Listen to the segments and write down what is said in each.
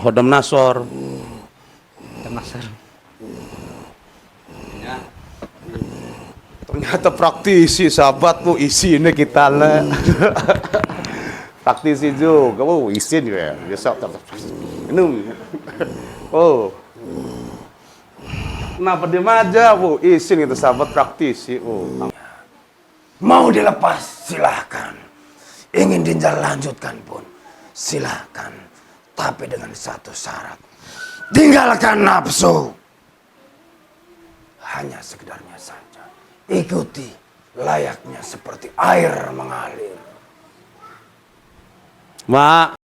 Hodam Nasor. Hodam Nasor. Ya. Ternyata praktisi sahabat tuh isi ini kita lah. Praktisi juga, isi juga ya. Biasa minum. Oh. Kenapa dia aja, Bu? Isin itu sahabat praktisi, Bu. Mau dilepas, silahkan. Ingin dinjal lanjutkan pun, silahkan. Tapi dengan satu syarat. Tinggalkan nafsu. Hanya sekedarnya saja. Ikuti layaknya seperti air mengalir. Mak.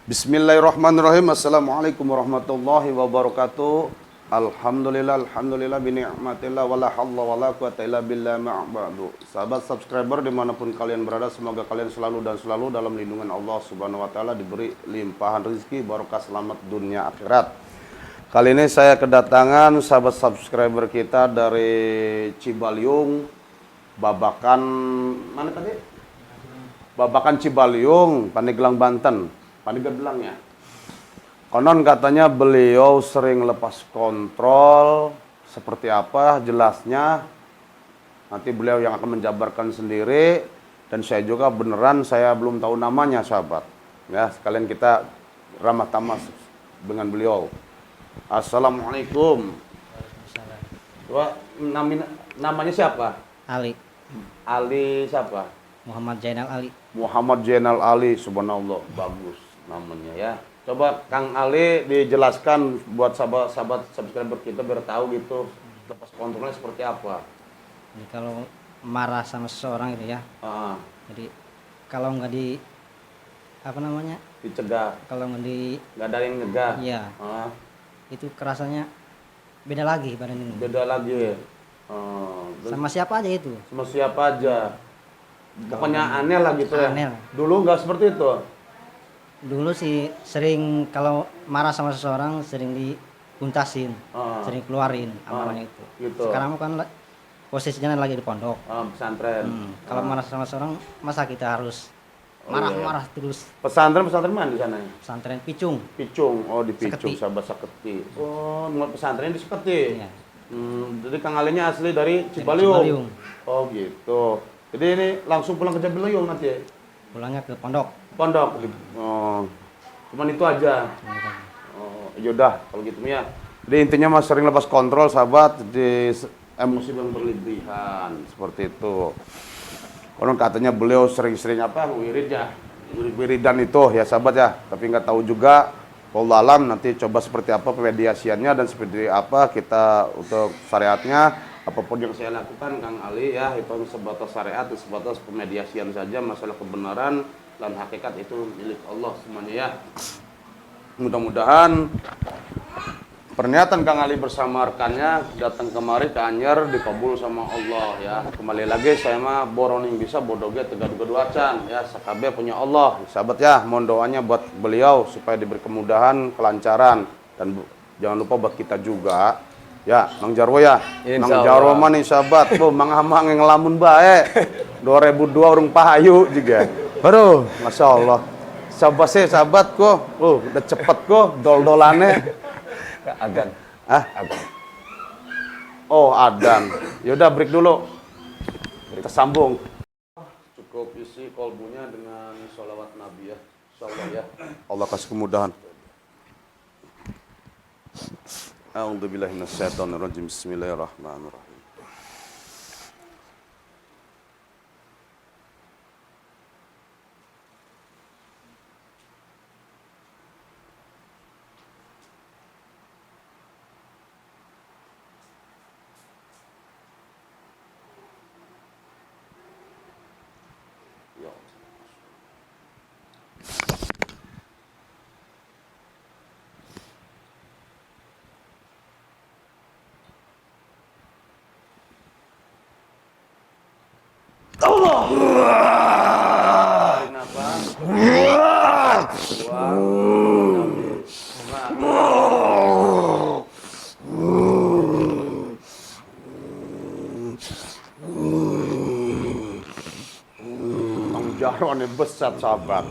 Bismillahirrahmanirrahim. Assalamualaikum warahmatullahi wabarakatuh. Alhamdulillah bini'matillah wala halla wala quwata illa billah ma'badu. Sahabat subscriber dimanapun kalian berada, semoga kalian selalu dalam lindungan Allah subhanahu wa ta'ala, diberi limpahan rezeki, barokah, selamat dunia akhirat. Kali ini saya kedatangan sahabat subscriber kita dari Cibaliung, Babakan, mana tadi? Babakan Cibaliung, Pandeglang, Banten. Pandeglang ya. Konon katanya beliau sering lepas kontrol. Seperti apa jelasnya nanti beliau yang akan menjabarkan sendiri. Dan saya juga beneran saya belum tahu namanya sahabat. Ya, sekalian kita ramah tamah dengan beliau. Assalamualaikum. Wah, namanya siapa? Ali. Ali siapa? Muhammad Zainal Ali. Muhammad Zainal Ali, subhanallah, bagus namanya ya. Coba Kang Ali dijelaskan buat sahabat subscriber kita biar tahu gitu lepas kontrolnya seperti apa. Jadi kalau marah sama seseorang gitu ya. Jadi kalau nggak di apa namanya? Dicegah. Kalau nggak ada yang nyegah. Iya. Itu kerasanya beda lagi badan ini. Beda lagi. Sama siapa aja itu? Sama siapa aja. Pokoknya aneh lah gitu ya. Aneh. Dulu nggak seperti itu. Dulu sih sering kalau marah sama seseorang sering dipuntasin, sering keluarin amarahnya itu. Gitu. Sekarang kan posisinya lagi di pondok. Pesantren. Kalau marah sama seseorang masa kita harus marah-marah terus. Pesantren mana di sana? Pesantren Picung. Picung, oh di Picung, Seketi. sahabat Seketi. Oh, pesantren di Seketi. Iya. Jadi Kang Alinya asli dari Cibaliung. Cibaliung. Oh gitu. Jadi ini langsung pulang ke Cibaliung nanti ya? Pulangnya ke pondok. Pondok. Oh, cuman itu aja. Oh, yaudah kalau gitu ya. Jadi intinya mas sering lepas kontrol sahabat, di emosi yang berlebihan seperti itu. Konon katanya beliau sering-sering apa wirid ya, wiridan itu ya sahabat ya. Tapi nggak tahu juga. Wallahu alam nanti coba seperti apa pemediasiannya dan seperti apa kita untuk syariatnya. Apapun yang saya lakukan Kang Ali ya itu sebatas syariat, sebatas pemediasian saja, masalah kebenaran dan hakikat itu milik Allah semuanya ya. Mudah-mudahan pernyataan Kang Ali bersama rekannya datang kemari ke Anyer dikabul sama Allah ya. Kembali lagi saya mah boroning bisa bodoge tegadu-gadu acan ya. Sakabe punya Allah. Sahabat ya, mohon doanya buat beliau supaya diberi kemudahan, kelancaran dan jangan lupa buat kita juga. Ya, Mang Jarwo ya. Mang Jarwo mah nih sahabat, bu Mang Hamang yang ngelamun bae. 2002 urung pahayu juga. Baru, Masya Allah. Sahabat sih sahabat kok, udah cepet kok dol-dolannya. Adan. Ah, Adan. oh adan. Yaudah break dulu. Kita sambung. Cukup isi kolbunya dengan sholawat Nabi ya. Insyaallah ya. Allah kasih kemudahan. A'udzubillahi minasyaitonirrajim. Bismillahirrahmanirrahim. Tarik nafas. Mang Jarwo nih besar sahabat.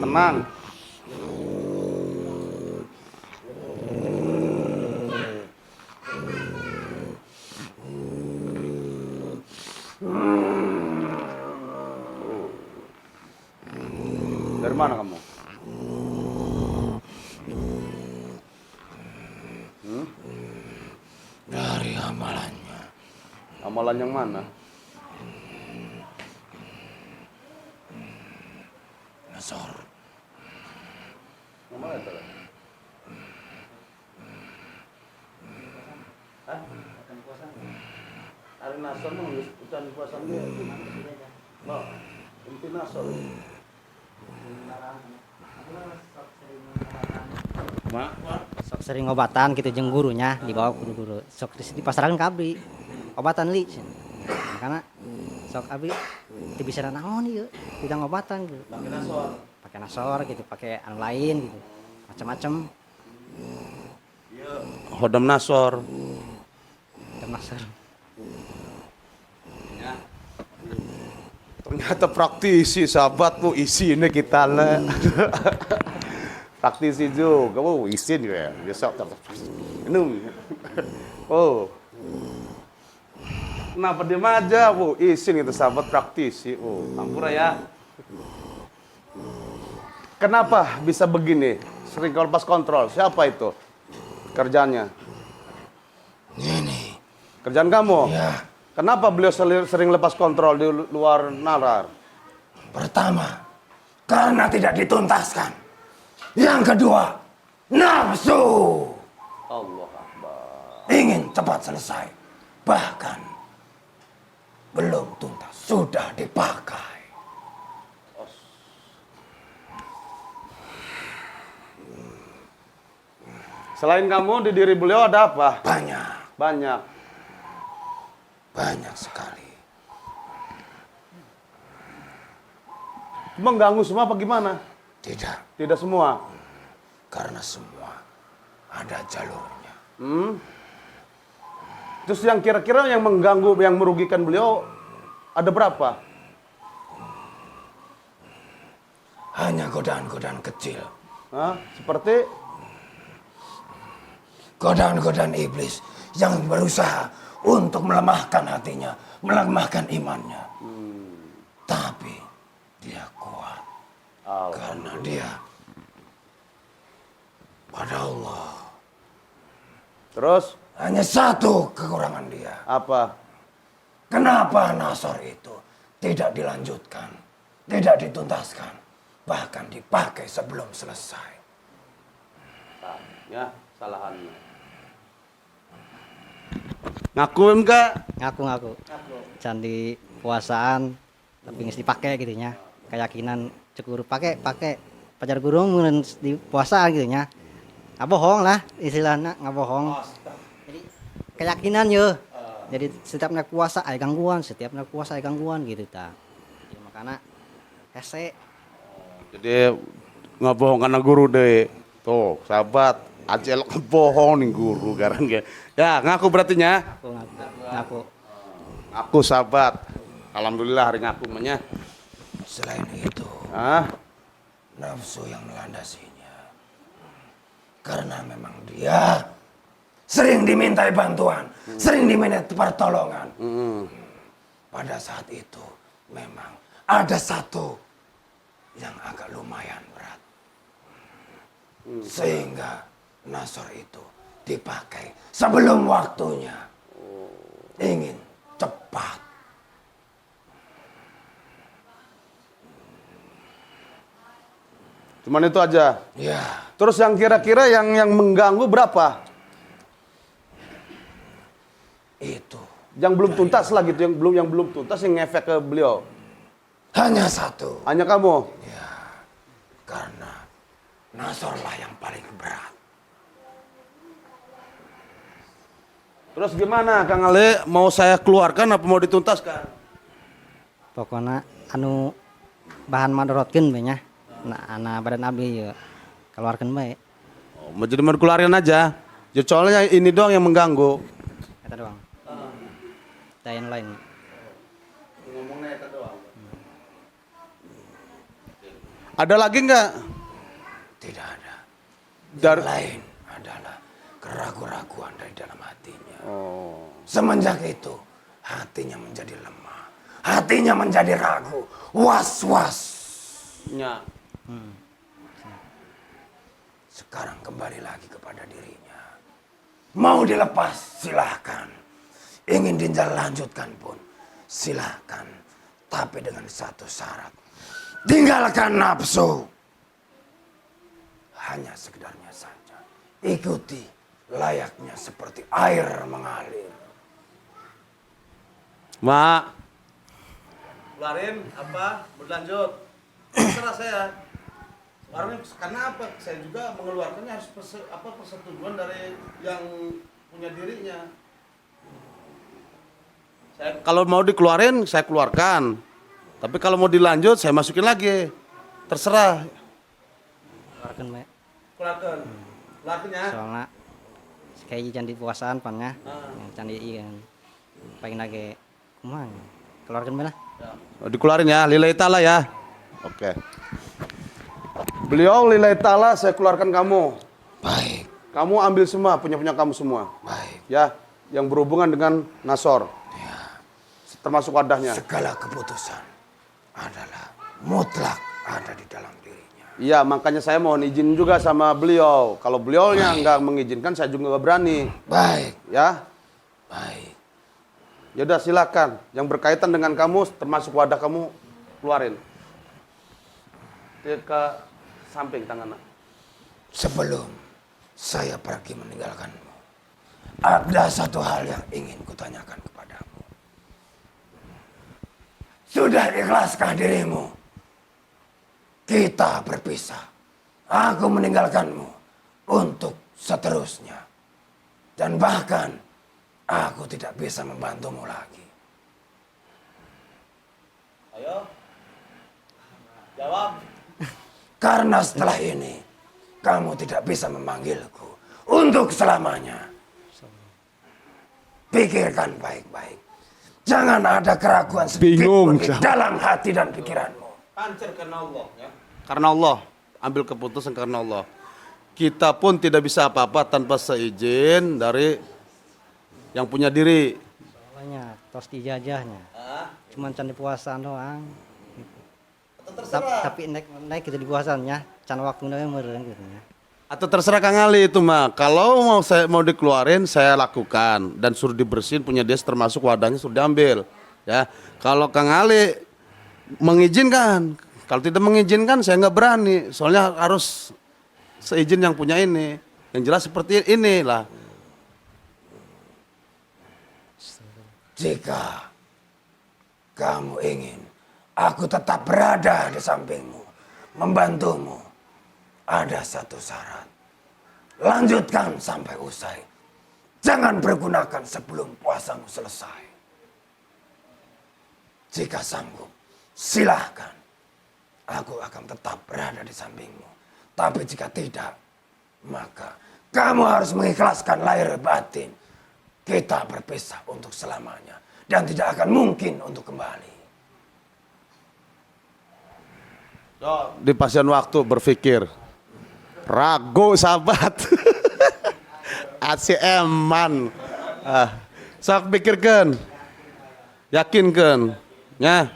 Tenang. Dari mana kamu? Dari amalannya. Amalan yang mana? Nasor. Yang mana itu? Hah? Hari Nasor mah hujan puasa dia. Nah, inti Nasor. Sok sering obatan gitu jeung gurunya dibawa guru-guru. Sok di pasaran kabri. Obatan li. Makanya sok abdi teu bisa naon ieu, bidang obatan gitu. Pakai nasor gitu, pakai anu lain gitu. Macam-macam. Hodam Nasor. Ada nasor. Ternyata praktisi sahabat bu, isi ini kita le. Praktisi juga, bu isin ya. Biasa minum. Oh, kenapa diem aja bu? Isin itu sahabat praktisi. Oh, ampura ya. Kenapa bisa begini? Sering lepas kontrol. Siapa itu? Kerjanya? Ini. Kerjaan kamu? Ya. Kenapa beliau sering lepas kontrol di luar nalar? Pertama, karena tidak dituntaskan. Yang kedua, nafsu. Allah Akbar. Ingin cepat selesai. Bahkan belum tuntas sudah dipakai. Selain kamu, di diri beliau ada apa? Banyak, Banyak. banyak sekali. Mengganggu semua apa gimana? Tidak, Tidak semua. karena semua ada jalurnya. Terus yang kira-kira yang mengganggu, yang merugikan beliau ada berapa? Hanya godaan-godaan kecil. Hah? Seperti Godaan-godaan iblis yang berusaha untuk melemahkan hatinya, melemahkan imannya. Tapi dia kuat karena dia pada Allah. terus Hanya satu kekurangan dia. apa? Kenapa Nasor itu tidak dilanjutkan, tidak dituntaskan, bahkan dipakai sebelum selesai? Ya, salahannya. Ngaku enggak? Ngaku. Candi puasaan tapi nggak dipakai gitu nya. Keyakinan cukup pakai. pacar guru mun di puasa gitu nya. Ngabohong lah istilahnya ngabohong. Jadi keyakinan ya. Jadi setiap naik puasa aya gangguan, setiap naik puasa aya gangguan gitu ta. Jadi makanya hese. Jadi ngabohong karena guru deh. Tuh, sahabat, acel bohong nih guru garang ya. Ya, ngaku berarti nya. Ngaku. Aku sahabat. Alhamdulillah hari ngaku menya. Selain itu, Nafsu yang melandasinya. Karena memang dia sering dimintai bantuan, sering diminta pertolongan. Pada saat itu memang ada satu yang agak lumayan berat. Sehingga Nasor itu dipakai sebelum waktunya. Ingin cepat. Cuman itu aja. Ya. Terus yang kira-kira yang mengganggu berapa? Itu. Yang belum tuntas lah gitu, yang belum tuntas yang ngefek ke beliau. Hanya satu. Hanya kamu. Ya. Karena Nasor lah yang paling berat. Terus gimana Kang Ale? Mau saya keluarkan apa mau dituntaskan? Pokoknya anu bahan madorotkeun we nya. Nah, anak badan abdi ya keluarkan baik. Oh, mau jadi mau keluarin aja. Ya soalnya ini doang yang mengganggu. Kata doang. Yang lain. Ngomongnya itu doang. Ada lagi nggak? Tidak ada. Dari Yang lain adalah keraguan-raguan dari dalam hatinya. Oh. Semenjak itu hatinya menjadi lemah. Hatinya menjadi ragu. Was-was. Ya. Sekarang kembali lagi kepada dirinya. Mau dilepas silahkan. Ingin lanjutkan pun silahkan. Tapi dengan satu syarat. Tinggalkan nafsu. Hanya sekedarnya saja. Ikuti layaknya seperti air mengalir. Mak. Keluarin apa? Berlanjut. Terserah saya. Karena apa? Saya juga mengeluarkannya harus persetujuan dari yang punya dirinya. Kalau mau dikeluarin, saya keluarkan. Tapi kalau mau dilanjut, saya masukin lagi. Terserah. Keluarkan baik. Keluarkan. Keluarkannya. Soalnya kayak candi puasaan pannya. Yang candi ieu pengen lagi kumaha. Keluarkan bae lah. Oh, dikeluarin ya, lillahi ta'ala ya. Oke. Beliau lillahi ta'ala saya keluarkan kamu. Baik. Kamu ambil semua, punya kamu semua. Baik. Ya, yang berhubungan dengan Nasor. Ya. Termasuk wadahnya. Segala keputusan adalah mutlak ada di dalam dirinya. Iya, makanya saya mohon izin juga sama beliau. Kalau beliaunya nggak mengizinkan, saya juga nggak berani. Baik. Ya. Baik. Ya udah silakan. Yang berkaitan dengan kamu, termasuk wadah kamu, keluarin. Dia ke samping tangan. Sebelum saya pergi meninggalkanmu, ada satu hal yang ingin kutanyakan kepadamu. Sudah ikhlaskah dirimu? Kita berpisah. Aku meninggalkanmu untuk seterusnya. Dan bahkan aku tidak bisa membantumu lagi. Ayo. Jawab. Karena setelah ini kamu tidak bisa memanggilku untuk selamanya. Pikirkan baik-baik. Jangan ada keraguan sedikit pun di dalam hati dan pikiranmu. Pancer karena Allah ya. Karena Allah, ambil keputusan karena Allah. Kita pun tidak bisa apa-apa tanpa seizin dari yang punya diri. Soalnya tos dijajahnya. Cuman candi puasaan doang. Tapi naik kita di puasannya, can waktunya meureun gitu nya. Atau terserah Kang Ali itu mah. Kalau mau dikeluarin saya lakukan dan suruh dibersihin punya dia termasuk wadahnya suruh diambil. Ya. Kalau Kang Ali mengizinkan, kalau tidak mengizinkan saya nggak berani. Soalnya harus seizin yang punya ini. Yang jelas seperti inilah. Jika kamu ingin aku tetap berada di sampingmu, membantumu, ada satu syarat. Lanjutkan sampai usai. Jangan pergunakan sebelum puasamu selesai. Jika sanggup, silahkan. Aku akan tetap berada di sampingmu. Tapi jika tidak, maka kamu harus mengikhlaskan lahir batin. Kita berpisah untuk selamanya. Dan tidak akan mungkin untuk kembali. Di pasien waktu berpikir. Ragu sahabat. ACM man. Sok pikirkan. Yakinkan. Ya.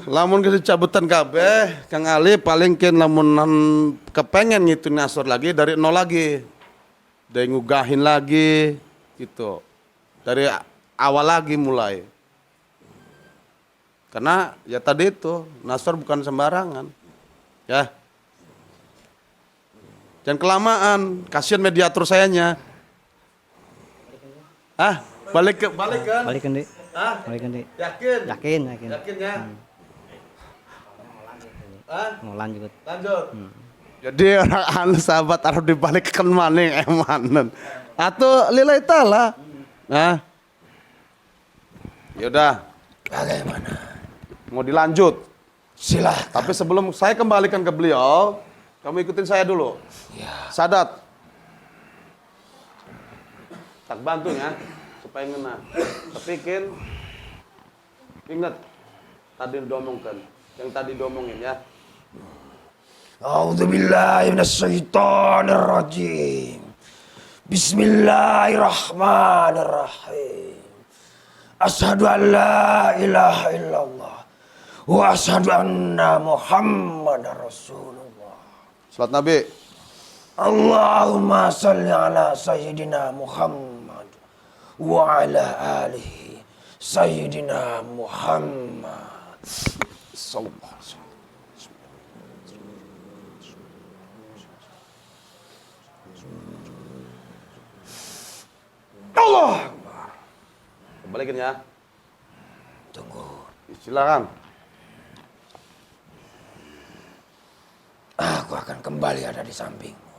Lamun kecabutan kabeh, Kang Ali paling ken lamunan kepengen gitu nasor lagi dari nol lagi. Dari ngugahin lagi gitu. Dari awal lagi mulai. Karena ya tadi itu, nasor bukan sembarangan. Ya. Jangan kelamaan, kasihan mediator sayanya. Balik kan? Balikin deh. Balikin deh. Yakin? Yakin. Yakin ya? Mau lanjut. Lanjut. Jadi orang anu sahabat harus dibalikkan maning emanan. Atau lillahi ta'ala. Yaudah. Bagaimana? Mau dilanjut. Silahkan. Tapi sebelum saya kembalikan ke beliau, kamu ikutin saya dulu. Ya. Sadat. Tak bantu ya, supaya ngena. Tapi ingat tadi diomongkan, yang tadi diomongin ya. A'udzubillahi minasyaitonirrajim. Bismillahirrahmanirrahim. Asyhadu an la ilaha illallah wa asyhadu anna Muhammadar Rasulullah. Salat Nabi. Allahumma salli ala sayyidina Muhammad wa ala alihi sayyidina Muhammad. Sallallahu alaihi wasallam. Allah. Balikin ya. Tunggu. Silakan. Aku akan kembali ada di sampingmu.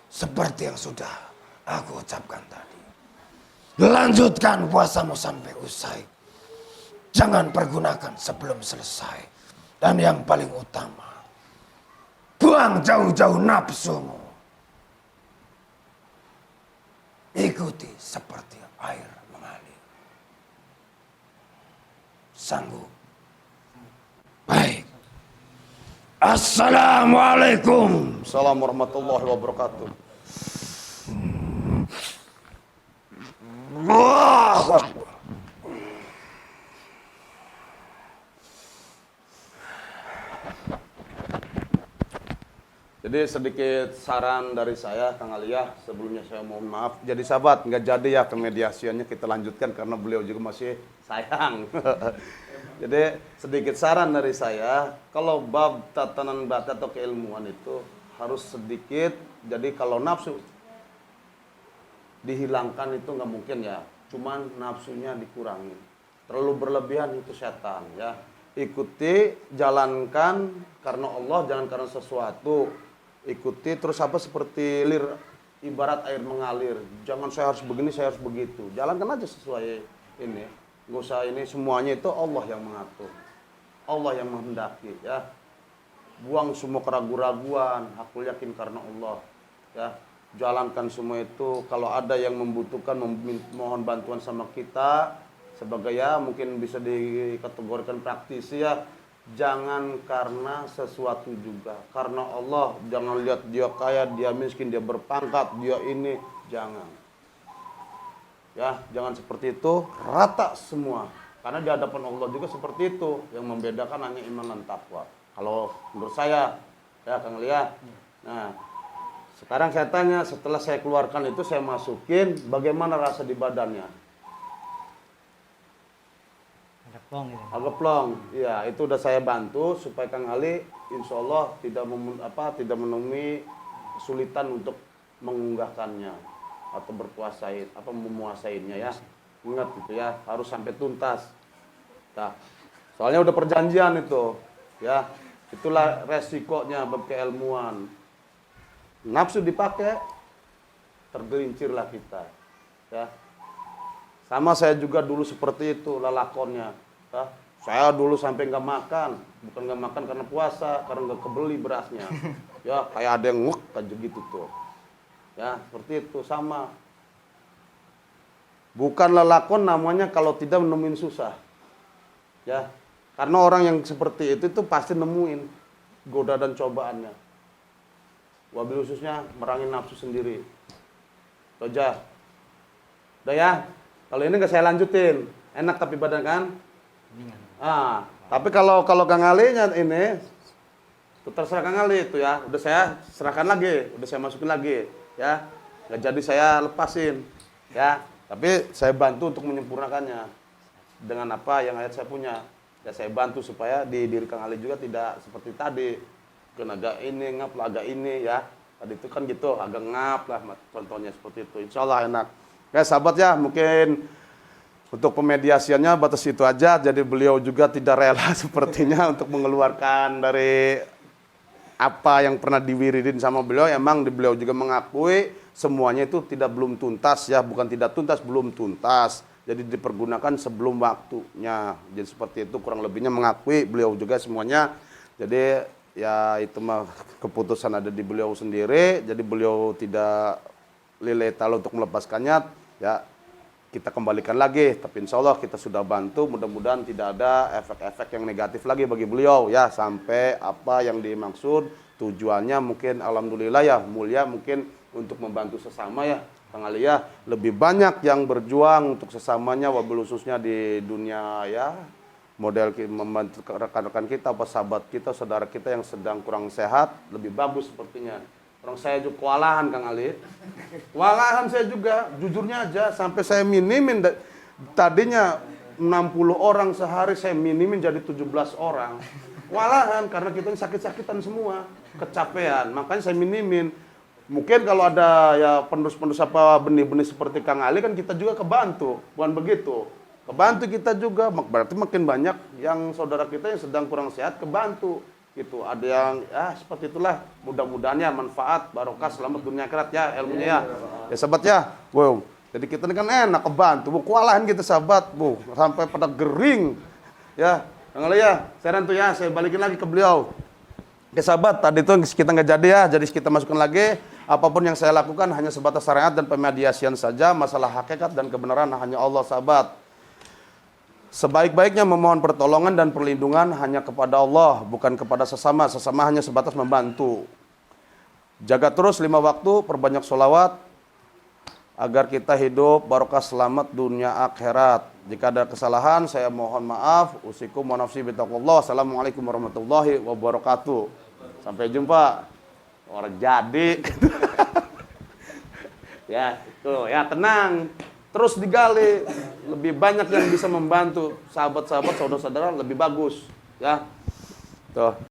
Seperti yang sudah aku ucapkan tadi. Lanjutkan puasamu sampai usai. Jangan pergunakan sebelum selesai. Dan yang paling utama, buang jauh-jauh nafsumu. Ikuti seperti air mengalir. Sanggup? Baik. Assalamualaikum. Assalamualaikum warahmatullahi wabarakatuh. Allahu Akbar. Jadi sedikit saran dari saya, Kang Aliyah. Sebelumnya saya mohon maaf. Jadi sahabat, nggak jadi ya kemediasiannya kita lanjutkan karena beliau juga masih sayang. Jadi sedikit saran dari saya, kalau bab tatanan batin atau keilmuan itu harus sedikit. Jadi kalau nafsu dihilangkan itu nggak mungkin ya. Cuman nafsunya dikurangi. Terlalu berlebihan itu setan ya. Ikuti, jalankan karena Allah, jangan karena sesuatu. Ikuti terus apa seperti ibarat air mengalir. Jangan saya harus begini, saya harus begitu. Jalankan aja sesuai ini. Nggak usah ini, semuanya itu Allah yang mengatur. Allah yang menghendaki ya. Buang semua keraguan-raguan, aku yakin karena Allah ya. Jalankan semua itu. Kalau ada yang membutuhkan mohon bantuan sama kita sebagai ya mungkin bisa dikategorikan praktisi ya. Jangan karena sesuatu juga. Karena Allah, jangan lihat dia kaya, dia miskin, dia berpangkat, dia ini, jangan. Ya, jangan seperti itu, rata semua. Karena di hadapan Allah juga seperti itu, yang membedakan hanya iman dan takwa. Kalau menurut saya, ya Kang Lia. Nah, sekarang saya tanya, setelah saya keluarkan itu saya masukin, bagaimana rasa di badannya? Agak plong, iya itu udah saya bantu supaya Kang Ali insya Allah tidak menemui kesulitan untuk mengunggahkannya atau memuasainya ya. Ingat gitu ya, harus sampai tuntas. Nah, soalnya udah perjanjian itu ya. Itulah resikonya bab keilmuan. Nafsu dipakai, tergelincirlah kita. Ya. Sama saya juga dulu seperti itu lelakonnya. Ya. Saya dulu sampai nggak makan, bukan nggak makan karena puasa, karena nggak kebeli berasnya. Ya, kayak ada yang ngek aja gitu tuh. Ya, seperti itu sama. Bukan lelakon namanya kalau tidak nemuin susah. Ya, karena orang yang seperti itu pasti nemuin goda dan cobaannya. Wabil khususnya merangin nafsu sendiri. Itu aja. Udah ya. Kalau ini nggak saya lanjutin. Enak tapi badan kan? Tapi kalau Kang Alinya ini terserah Kang Ali itu ya. Udah saya serahkan lagi, udah saya masukin lagi, ya. Nggak jadi saya lepasin, ya. Tapi saya bantu untuk menyempurnakannya dengan apa yang ayat saya punya. Ya saya bantu supaya di diri Kang Ali juga tidak seperti tadi. Kan agak ini, ngap lah, agak ini ya. Tadi itu kan gitu, agak ngap lah contohnya seperti itu. Insya Allah enak. Ya sahabat ya, mungkin untuk pemediasiannya batas itu aja. Jadi beliau juga tidak rela sepertinya untuk mengeluarkan dari apa yang pernah diwiridin sama beliau. Emang beliau juga mengakui semuanya itu belum tuntas ya, bukan tidak tuntas, belum tuntas. Jadi dipergunakan sebelum waktunya. Jadi seperti itu kurang lebihnya mengakui beliau juga semuanya. Jadi ya itu mah keputusan ada di beliau sendiri. Jadi beliau tidak lilai ta'ala untuk melepaskannya. Ya kita kembalikan lagi. Tapi insya Allah kita sudah bantu. Mudah-mudahan tidak ada efek-efek yang negatif lagi bagi beliau. Ya sampai apa yang dimaksud tujuannya mungkin alhamdulillah ya mulia mungkin untuk membantu sesama ya. Kang Ali ya, lebih banyak yang berjuang untuk sesamanya, wabil khususnya di dunia ya, model membantu rekan-rekan kita, sahabat kita, saudara kita yang sedang kurang sehat, lebih bagus sepertinya. Orang saya juga kewalahan Kang Ali, kewalahan saya juga, jujurnya aja, sampai saya minimin, tadinya 60 orang sehari, saya minimin jadi 17 orang. Kewalahan, karena kita sakit-sakitan semua, kecapean, makanya saya minimin. Mungkin kalau ada ya penerus-penerus apa benih-benih seperti Kang Ali kan kita juga kebantu, bukan begitu? Kebantu kita juga, berarti makin banyak yang saudara kita yang sedang kurang sehat kebantu. Gitu. Ada yang ya seperti itulah, mudah-mudahan ya manfaat, barokah, selamat dunia akhirat ya ilmunya ya. Ya sahabat ya. Wow. Jadi kita ini kan enak kebantu, Bu. Kewalahan kita sahabat, Bu. Sampai pada gering. Ya, Kang Ali ya. Saya nanti ya, saya balikin lagi ke beliau. Oke sahabat, tadi itu kita nggak jadi ya, jadi kita masukkan lagi. Apapun yang saya lakukan hanya sebatas syariat dan pemediasian saja. Masalah hakikat dan kebenaran hanya Allah sahabat. Sebaik-baiknya memohon pertolongan dan perlindungan hanya kepada Allah, bukan kepada sesama. Sesama hanya sebatas membantu. Jaga terus 5 waktu, perbanyak sholawat, agar kita hidup barokah selamat dunia akhirat. Jika ada kesalahan, saya mohon maaf. Usikum wa nafsi bitaqwallah. Assalamualaikum warahmatullahi wabarakatuh. Sampai jumpa. Orang jadi. Ya, tuh, ya tenang. Terus digali. Lebih banyak yang bisa membantu sahabat-sahabat, saudara-saudara lebih bagus, ya. Tuh.